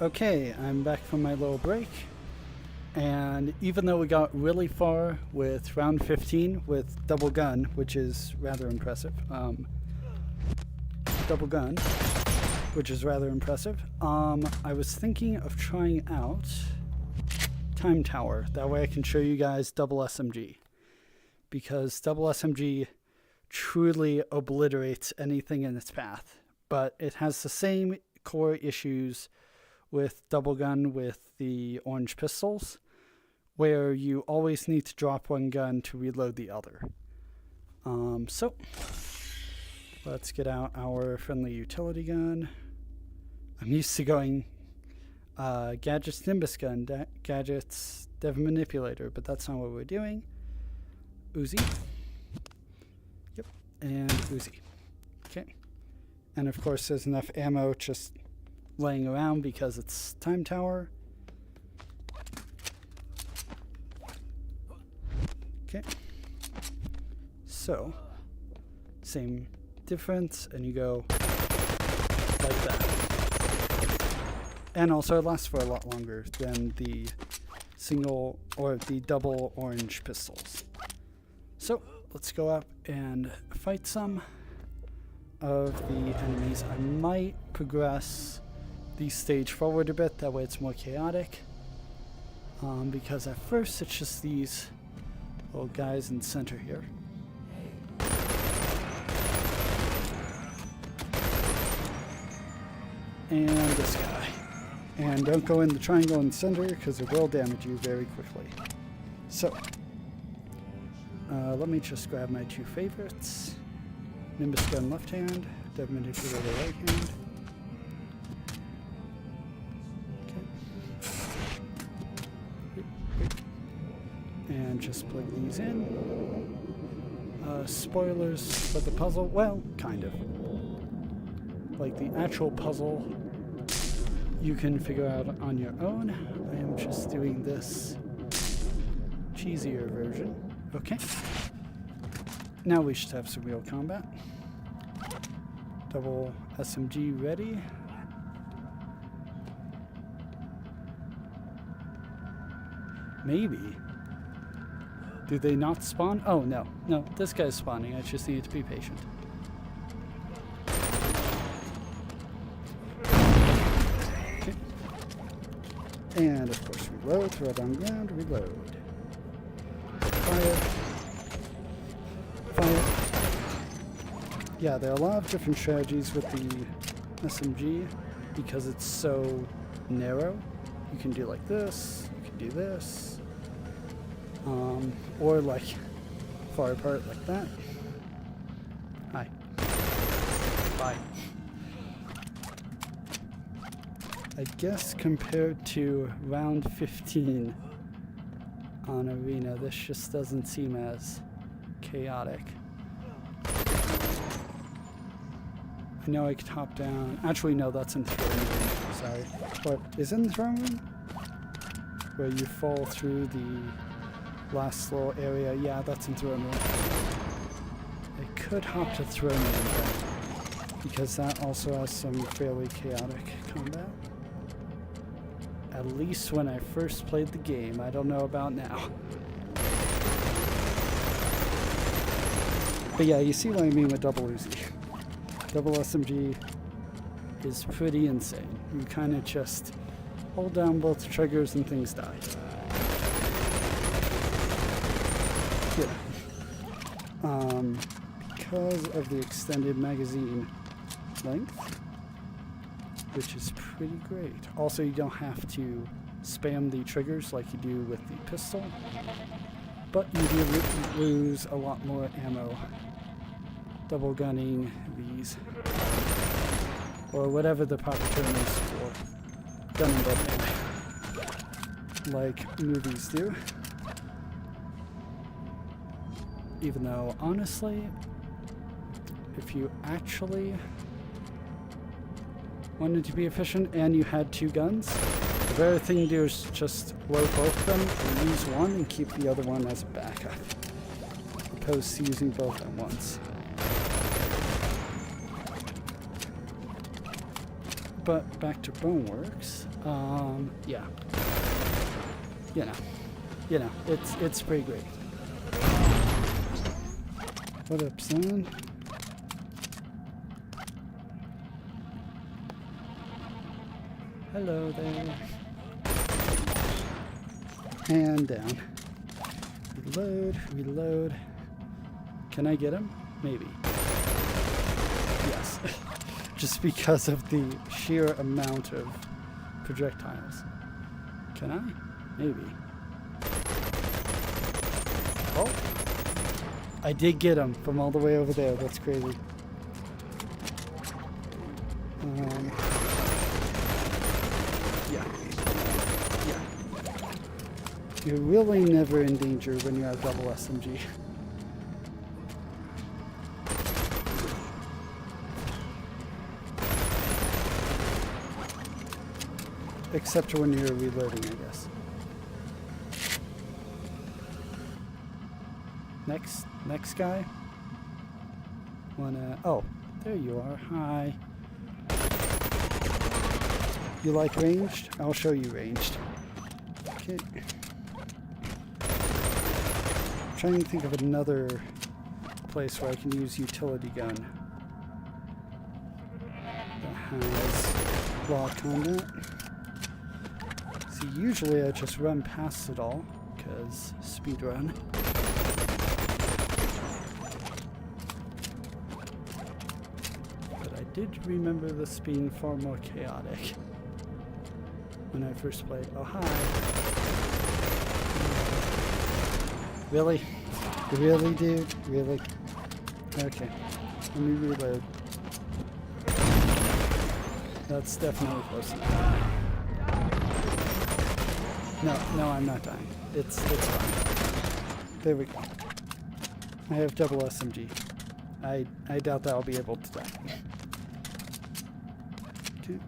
Okay, I'm back from my little break, and even though we got really far with round 15 with double gun, which is rather impressive, double gun, which is rather impressive, I was thinking of trying out Time Tower. That way I can show you guys double SMG, because double SMG truly obliterates anything in its path. But it has the same core issues with double gun with the orange pistols, where you always need to drop one gun to reload the other. So let's get out our friendly utility gun. I'm used to going Gadget's Nimbus gun, Gadget's Dev Manipulator, but that's not what we're doing. Uzi. Yep, and Uzi. Okay. And of course there's enough ammo just laying around because it's Time Tower. Okay. So, same difference, and you go like that. And also it lasts for a lot longer than the single or the double orange pistols. So, let's go up and fight some of the enemies. I might progress the stage forward a bit, that way it's more chaotic. Because at first it's just these little guys in the center here. And this guy. And don't go in the triangle in the center because it will damage you very quickly. So, let me just grab my two favorites. Nimbus gun left hand, Dev Manipulator right hand. Okay. And just plug these in. Spoilers for the puzzle, well, kind of. Like the actual puzzle you can figure out on your own. I am just doing this cheesier version. Okay. Now we should have some real combat. Double SMG ready. Maybe. Do they not spawn? Oh, no. No, this guy's spawning. I just need to be patient. Okay. And, of course, reload. Throw it on the ground. Reload. Fire. Fire. Yeah, there are a lot of different strategies with the SMG because it's so narrow. You can do like this. You can do this. Or like far apart like that. Hi. Bye. I guess compared to round 15 on Arena, this just doesn't seem as chaotic. I know I could hop down. Actually, no, that's in throne room. Sorry. What is in the throne room? Where you fall through the last little area. Yeah, that's in throne room. I could hop to throne room because that also has some fairly chaotic combat. At least when I first played the game. I don't know about now. But yeah, you see what I mean with double Uzi. Double SMG is pretty insane. You kind of just hold down both triggers and things die. Because of the extended magazine length, which is pretty great. Also, you don't have to spam the triggers like you do with the pistol, but you do lose a lot more ammo double gunning these, or whatever the proper term is for gunning both, like movies do. Even though, honestly, if you actually wanted to be efficient and you had two guns, the better thing to do is just load both of them and use one and keep the other one as a backup, opposed to using both at once. But back to Boneworks, yeah. You know, it's pretty great. What up, son? Hello there. And down. Reload, reload. Can I get him? Maybe. Yes. Just because of the sheer amount of projectiles. Can I? Maybe. Oh! I did get him from all the way over there. That's crazy. Yeah. Yeah. You're really never in danger when you have double SMG. Except when you're reloading, I guess. Next guy. Oh, there you are. Hi. You like ranged? I'll show you ranged. Okay. I'm trying to think of another place where I can use utility gun that has raw combat. See, usually I just run past it all, because speedrun. But I did remember this being far more chaotic when I first played. Oh, hi. Really? Really, dude? Really? Okay. Let me reload. That's definitely close enough. No, I'm not dying. It's fine. There we go. I have double SMG. I doubt that I'll be able to die. Okay.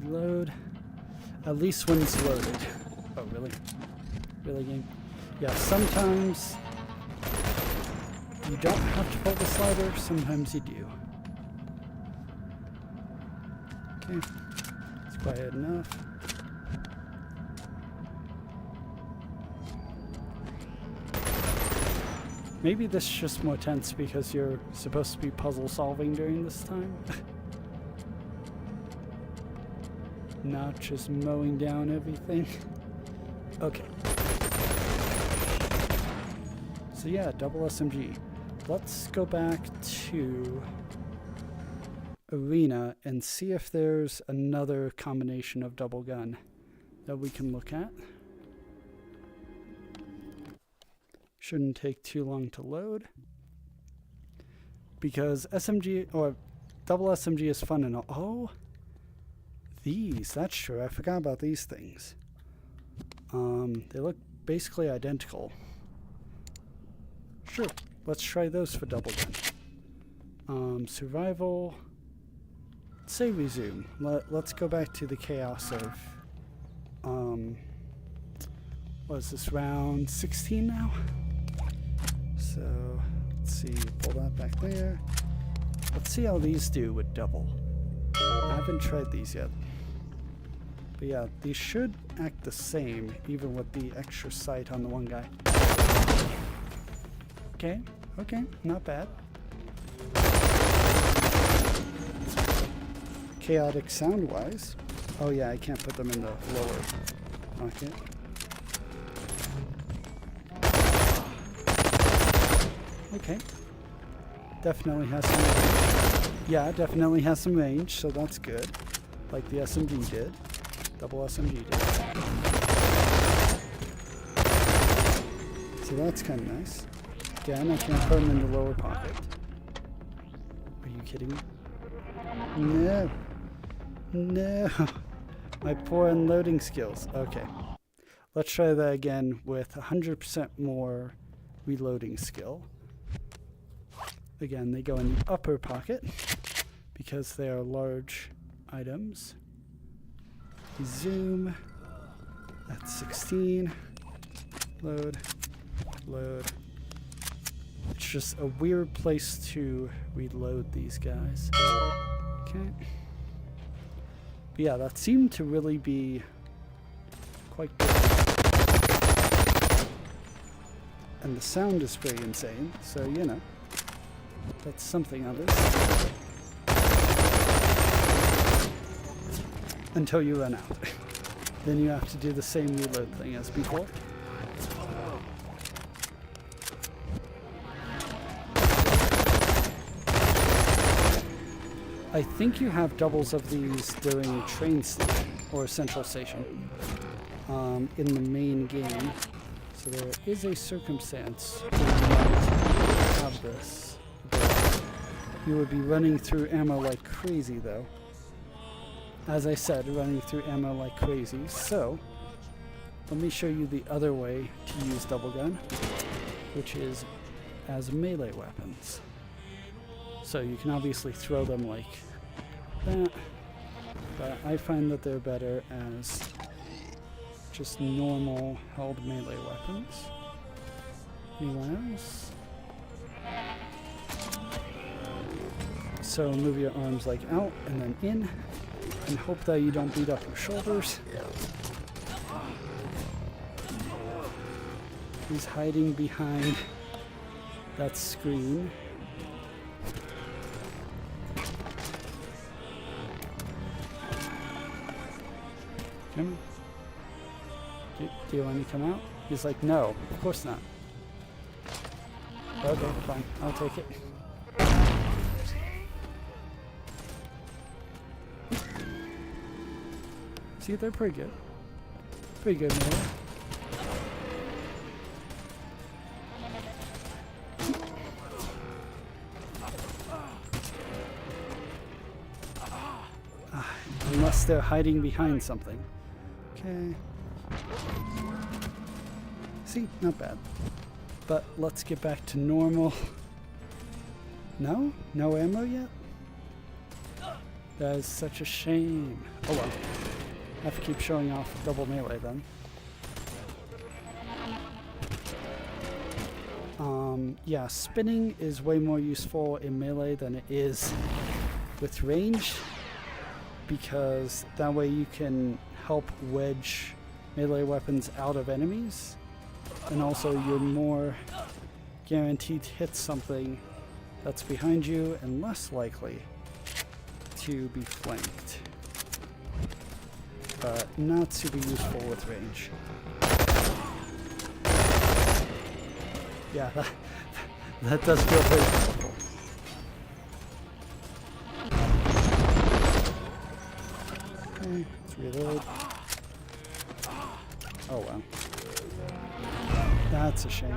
Reload. At least when it's loaded. Oh, really? Really, game? Yeah, sometimes you don't have to pull the slider, sometimes you do. Okay. It's quiet enough. Maybe this is just more tense because you're supposed to be puzzle solving during this time. Not just mowing down everything. Okay. So yeah, double SMG. Let's go back to Arena and see if there's another combination of double gun that we can look at. Shouldn't take too long to load. Because SMG, or double SMG is fun and all. Oh, these, that's true. I forgot about these things. They look basically identical. Sure, let's try those for double gun. Survival. Let's say resume. Let's go back to the chaos of, what is this, round 16 now? So, let's see, pull that back there. Let's see how these do with double. I haven't tried these yet. But yeah, these should act the same, even with the extra sight on the one guy. Okay, not bad. Chaotic sound-wise. Oh yeah, I can't put them in the lower pocket. Okay. Definitely has some... Yeah, definitely has some range, so that's good. Like the SMG did. Double SMG did. So that's kind of nice. Again, I can't put them in the lower pocket. Are you kidding me? No. No. My poor unloading skills. Okay. Let's try that again with 100% more reloading skill. Again, they go in the upper pocket because they are large items. Zoom. That's 16. Load. Load. It's just a weird place to reload these guys. Okay. But yeah, that seemed to really be quite good. And the sound is pretty insane, so you know. That's something of it. Until you run out. Then you have to do the same reload thing as before. I think you have doubles of these during train station or central station in the main game. So there is a circumstance where you might have this. But you would be running through ammo like crazy though. As I said, running through ammo like crazy. So let me show you the other way to use double gun, which is as melee weapons. So you can obviously throw them like that, but I find that they're better as just normal held melee weapons. Anyone else? So move your arms like out and then in, and hope that you don't beat up your shoulders. He's hiding behind that screen. Come. Do you want me to come out? He's like, no, of course not. Okay, fine, I'll take it. See, they're pretty good. Pretty good, man. Unless they're hiding behind something. Okay. See, not bad. But let's get back to normal. No? No ammo yet? That is such a shame. Oh well. I have to keep showing off double melee then. Yeah, spinning is way more useful in melee than it is with range, because that way you can help wedge melee weapons out of enemies, and also you're more guaranteed to hit something that's behind you and less likely to be flanked. But not super useful with range. Yeah, that does feel very powerful. Okay, let's reload. Oh wow. That's a shame.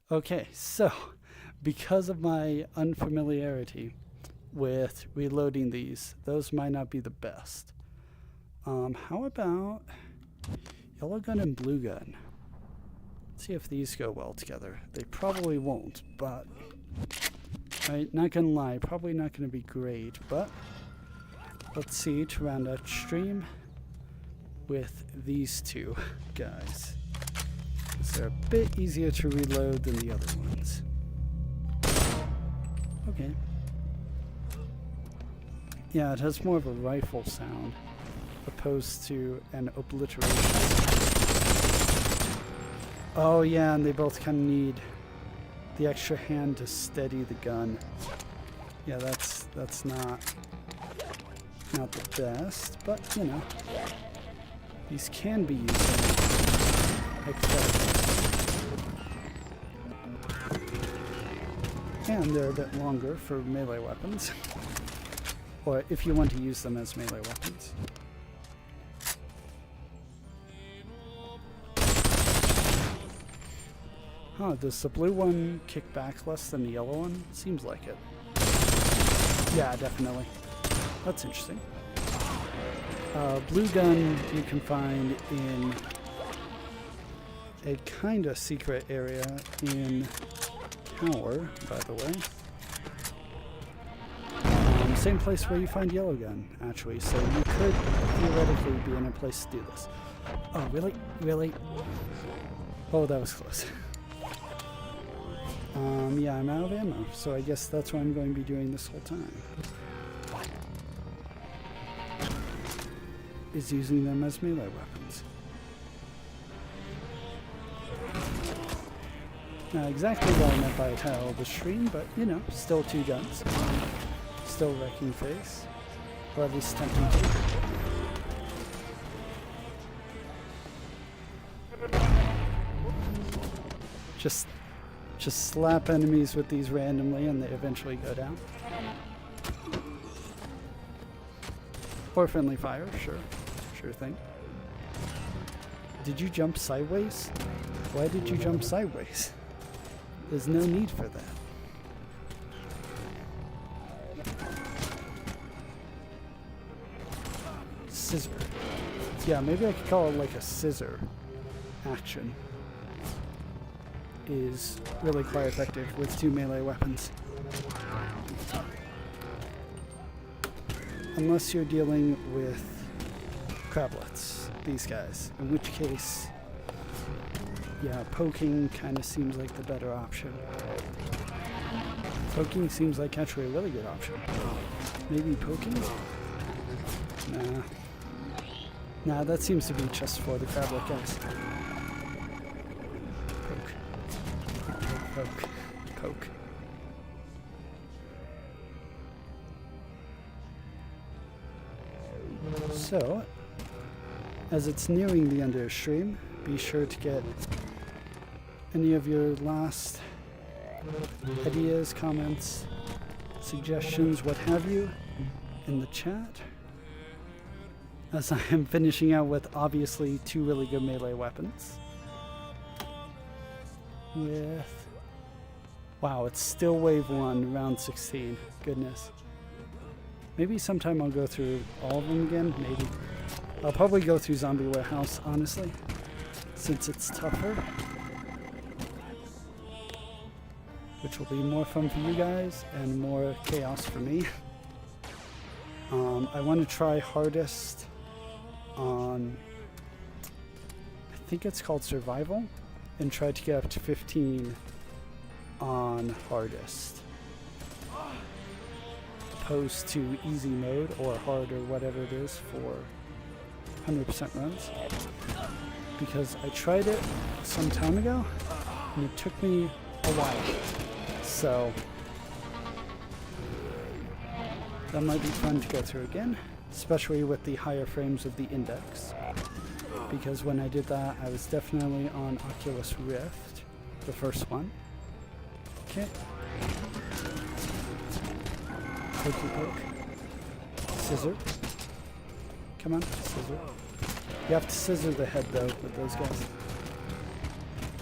Okay, so because of my unfamiliarity with reloading these, those might not be the best. How about yellow gun and blue gun? Let's see if these go well together. They probably won't, but right, not gonna lie, probably not gonna be great, but let's see to round out stream with these two guys. They're a bit easier to reload than the other ones. Okay. Yeah, it has more of a rifle sound opposed to an obliteration. Oh yeah, and they both kind of need the extra hand to steady the gun. Yeah, that's not the best, but you know, these can be used hypothetically. And they're a bit longer for melee weapons, or if you want to use them as melee weapons. Huh, does the blue one kick back less than the yellow one? Seems like it. Yeah, definitely. That's interesting. Blue gun you can find in a kind of secret area in Tower, by the way. Same place where you find yellow gun, actually, so you could theoretically be in a place to do this. Oh, really? Really? Oh, that was close. Yeah, I'm out of ammo, so I guess that's what I'm going to be doing this whole time. Is using them as melee weapons. Not exactly what I meant by the title of the stream, but you know, still two guns. Still wrecking face. Or at least tempting to. Just slap enemies with these randomly and they eventually go down. Or friendly fire, sure thing. Did you jump sideways? Why did you jump sideways? There's no need for that. Scissor. Yeah, maybe I could call it like a scissor action. Is really quite effective with 2 melee weapons. Unless you're dealing with crablets, these guys. In which case, yeah, poking kind of seems like the better option. Poking seems like actually a really good option. Maybe poking? Nah, that seems to be just for the crablet guys. Poke. So, as it's nearing the end of the stream, be sure to get any of your last ideas, comments, suggestions, what have you, in the chat. As I am finishing out with obviously 2 really good melee weapons. Wow, it's still wave 1, round 16. Goodness. Maybe sometime I'll go through all of them again. Maybe. I'll probably go through Zombie Warehouse, honestly, since it's tougher. Which will be more fun for you guys and more chaos for me. I want to try hardest on, I think it's called Survival, and try to get up to 15 on hardest, opposed to easy mode or hard or whatever it is for 100% runs, because I tried it some time ago and it took me a while, so that might be fun to go through again, especially with the higher frames of the index, because when I did that I was definitely on Oculus Rift, the first one. Okay. Poke. Scissor. Come on, scissor. You have to scissor the head though with those guys.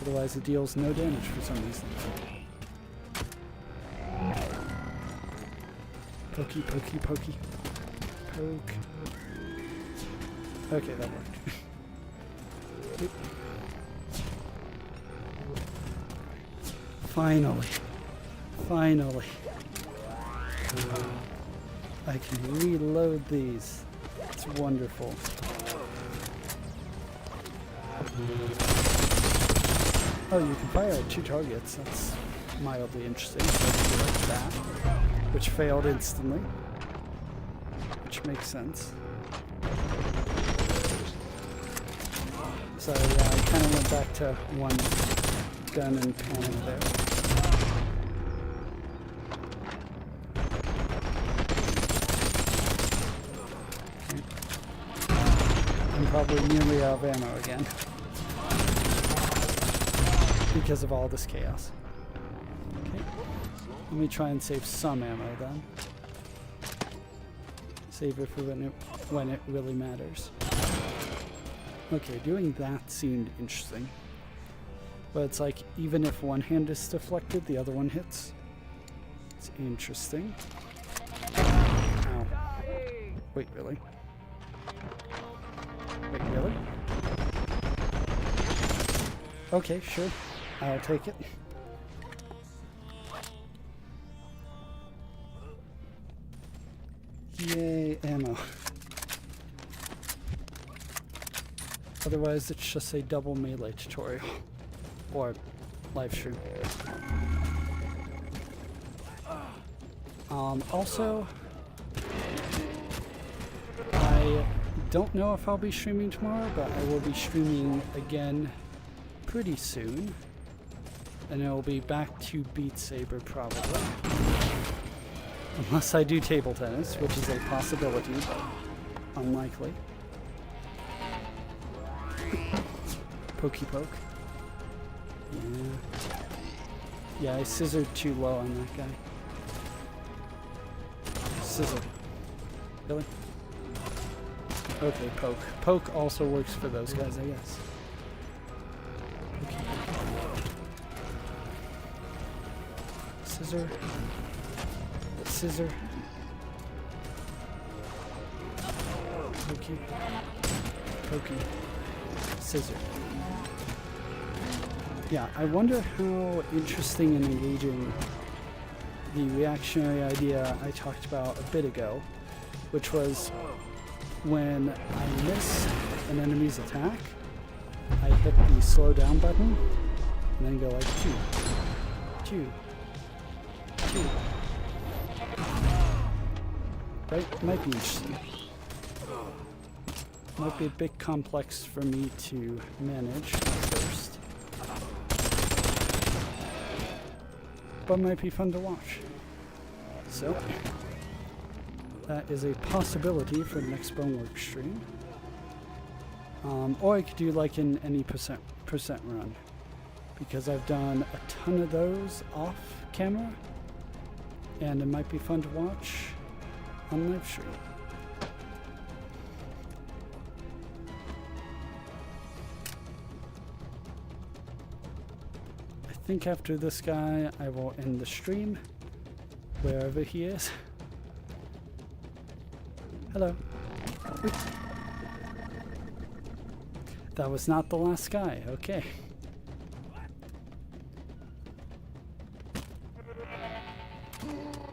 Otherwise it deals no damage for some reason. Poke. Poke. Okay, that worked. Finally. I can reload these. It's wonderful. Oh, you can fire at 2 targets. That's mildly interesting. So like that, which failed instantly, which makes sense. So yeah, I kind of went back to 1 gun and cannon there. I'm probably nearly out of ammo again because of all this chaos. Okay, let me try and save some ammo then. Save it for when it really matters. Okay, doing that seemed interesting. But it's like, even if one hand is deflected, the other one hits. It's interesting. Ow. Wait, really? Okay, sure. I'll take it. Yay, ammo. Otherwise, it's just a double melee tutorial. Or live stream. Also, I don't know if I'll be streaming tomorrow, but I will be streaming again pretty soon. And it will be back to Beat Saber probably. Unless I do table tennis, which is a possibility, but unlikely. Pokey poke. Yeah. Yeah, I scissored too low on that guy. Scissor. Really? Okay, poke. Poke also works for those guys, I guess. Okay. Scissor. Scissor. Pokey. Pokey. Scissor. Yeah, I wonder how interesting and engaging the reactionary idea I talked about a bit ago, which was when I miss an enemy's attack, I hit the slow down button and then go like two, two, two. Right? Might be interesting. Might be a bit complex for me to manage at first, but might be fun to watch. So that is a possibility for the next Boneworks stream. Or I could do like an any percent run, because I've done a ton of those off camera, and it might be fun to watch on live stream. I think after this guy I will end the stream, wherever he is. Hello. Wait. That was not the last guy, okay.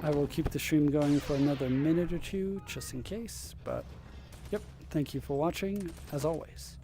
I will keep the stream going for another minute or two, just in case, but yep, thank you for watching, as always.